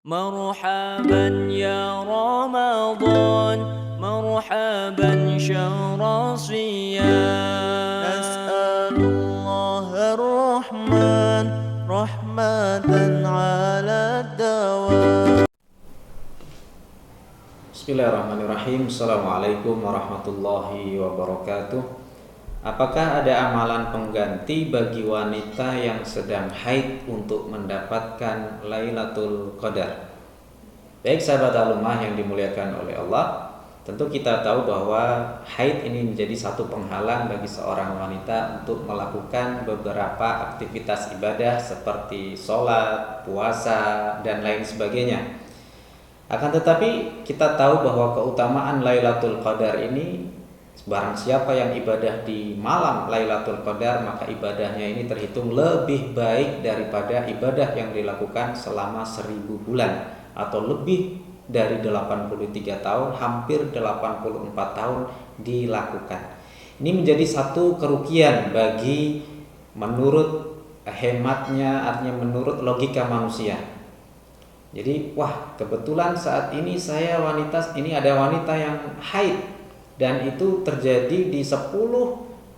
مرحبا يا رمضان، مرحبا شهر صيام. نسأل الله الرحمن رحمة على الدوام. Bismillahirrahmanirrahim. Assalamualaikum warahmatullahi wabarakatuh. Apakah ada amalan pengganti bagi wanita yang sedang haid untuk mendapatkan Lailatul Qadar? Baik sahabat alumah yang dimuliakan oleh Allah, tentu kita tahu bahwa haid ini menjadi satu penghalang bagi seorang wanita untuk melakukan beberapa aktivitas ibadah seperti sholat, puasa, dan lain sebagainya. Akan tetapi kita tahu bahwa keutamaan Lailatul Qadar ini, barang siapa yang ibadah di malam Lailatul Qadar, maka ibadahnya ini terhitung lebih baik daripada ibadah yang dilakukan selama 1000 bulan atau lebih dari 83 tahun, hampir 84 tahun dilakukan. Ini menjadi satu kerugian bagi, menurut hematnya, artinya menurut logika manusia. Jadi, wah, kebetulan saat ini ada wanita yang haid, dan itu terjadi di 10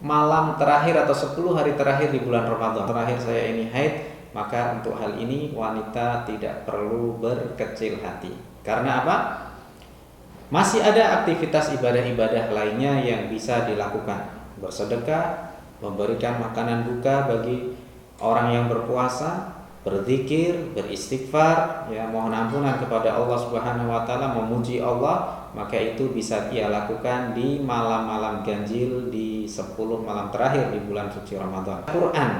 malam terakhir atau 10 hari terakhir di bulan Ramadan. Terakhir saya ini haid, maka untuk hal ini wanita tidak perlu berkecil hati. Karena apa? Masih ada aktivitas ibadah-ibadah lainnya yang bisa dilakukan. Bersedekah, memberikan makanan buka bagi orang yang berpuasa, berzikir, beristighfar, ya, mohon ampunan kepada Allah Subhanahu wa taala, memuji Allah, maka itu bisa ia lakukan di malam-malam ganjil di 10 malam terakhir di bulan suci Ramadan. Quran.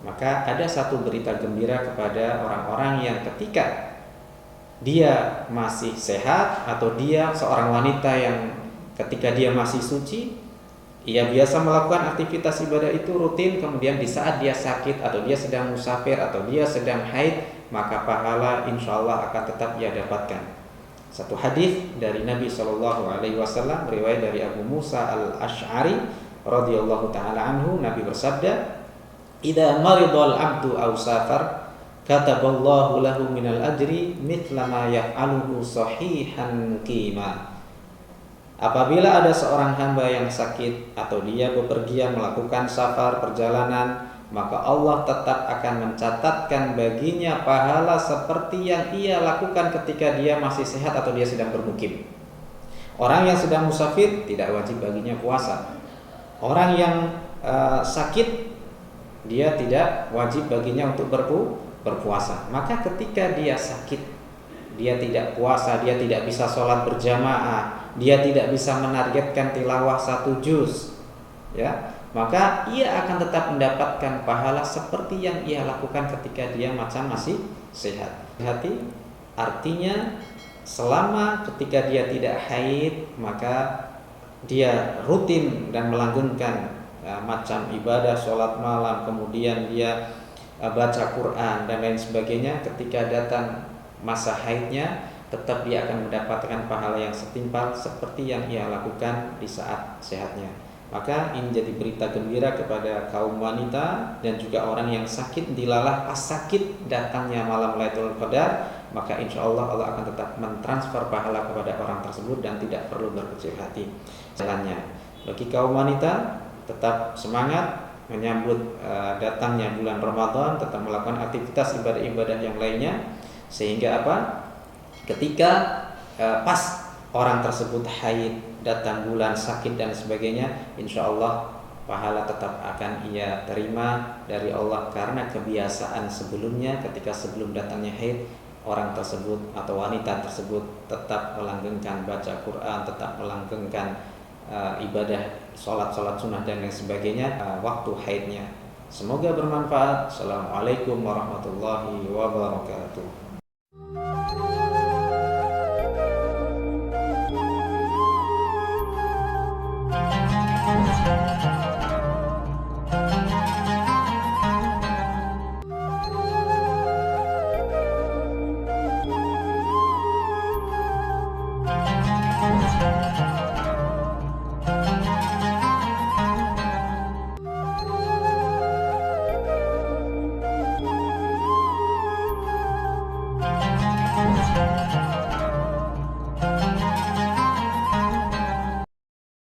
Maka ada satu berita gembira kepada orang-orang yang ketika dia masih sehat, atau dia seorang wanita yang ketika dia masih suci, ia biasa melakukan aktivitas ibadah itu rutin, kemudian di saat dia sakit atau dia sedang musafir atau dia sedang haid, maka pahala insya Allah akan tetap ia dapatkan. Satu hadis dari Nabi SAW riwayat dari Abu Musa al-Ash'ari radhiyallahu taala anhu, Nabi bersabda, "Idza maridal abdu aw safar, kataballahu lahu minal ajri mithla ma yaf'aluhu sahihan qima." Apabila ada seorang hamba yang sakit atau dia bepergian melakukan safar perjalanan, maka Allah tetap akan mencatatkan baginya pahala seperti yang ia lakukan ketika dia masih sehat atau dia sedang bermukim. Orang yang sedang musafir tidak wajib baginya puasa. Orang yang sakit, dia tidak wajib baginya untuk berpuasa. Maka ketika dia sakit, dia tidak puasa, dia tidak bisa sholat berjamaah, dia tidak bisa menargetkan tilawah 1 juz, ya, maka ia akan tetap mendapatkan pahala seperti yang ia lakukan ketika dia masih sehat. Hati artinya selama ketika dia tidak haid, maka dia rutin dan melanggengkan macam ibadah sholat malam, kemudian dia baca Quran dan lain sebagainya. Ketika datang masa haidnya, tetap dia akan mendapatkan pahala yang setimpal seperti yang ia lakukan di saat sehatnya. Maka ini jadi berita gembira kepada kaum wanita dan juga orang yang sakit. Dilalah pas sakit datangnya malam Lailatul Qadar, maka insya Allah Allah akan tetap mentransfer pahala kepada orang tersebut dan tidak perlu berkecil hati. Jalannya bagi kaum wanita, tetap semangat menyambut datangnya bulan Ramadan, tetap melakukan aktivitas ibadah-ibadah yang lainnya, sehingga apa? Ketika pas orang tersebut haid, datang bulan sakit dan sebagainya, insya Allah pahala tetap akan ia terima dari Allah, karena kebiasaan sebelumnya ketika sebelum datangnya haid, orang tersebut atau wanita tersebut tetap melanggengkan baca Quran, tetap melanggengkan ibadah sholat sunnah dan lain sebagainya waktu haidnya. Semoga bermanfaat. Assalamualaikum warahmatullahi wabarakatuh.